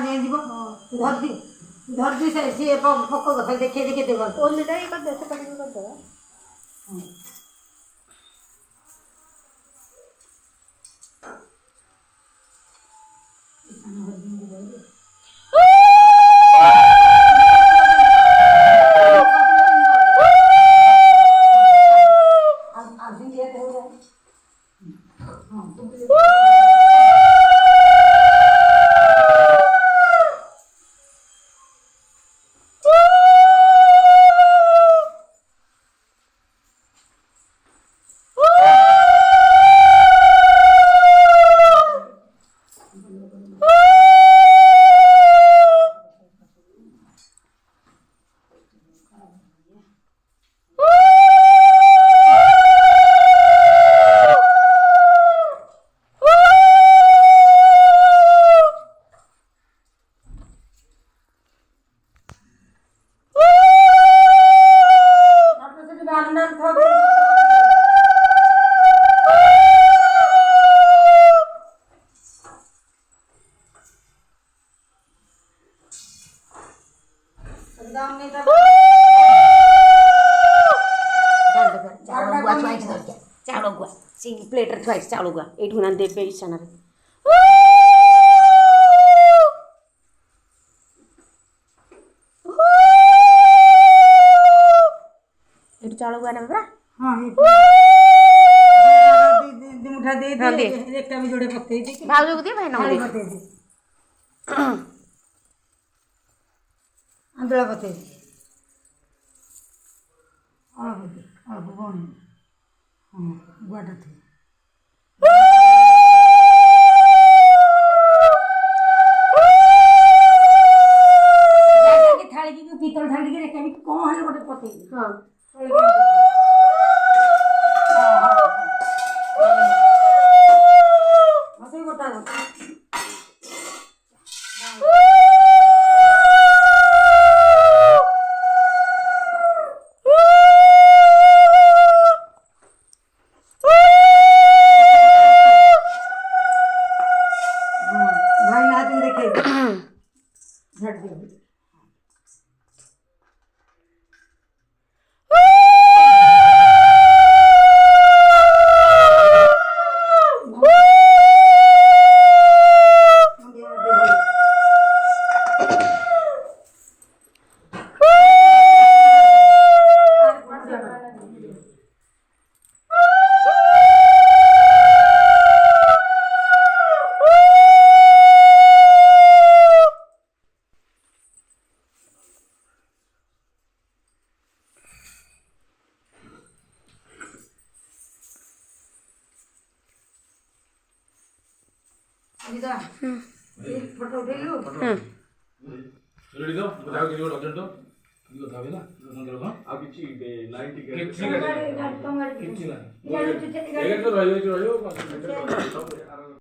नहीं जीव धरदी से सी पक गए देखिए देखिए देव ओनटा ये कर दे से पड़ी कर दे चाउल गुआ से प्लेट थुआ चाउल गुआ ये देवे ईशान ये चाउल गुआ ना हाँ मुठा दे दे एक भी जोड़े पत्ते दे भाव को दिए भाई नंबर पत्ते दे आंधळा पत्ते आ भगवान हाँ गुआटा थे थाली की पीतल थाली की रेखा भी कौन है गोटे पत्ते हाँ फोटो उठे लो रेडी दो बताओ कि अर्जेंट तो ये କଥା ହେଲା ନନ୍ଦର କଣ ଆଉ କିଛି ଲାଇନ ଟିକେ କିଛି ନା ଏଇଟା ତ ରହିବ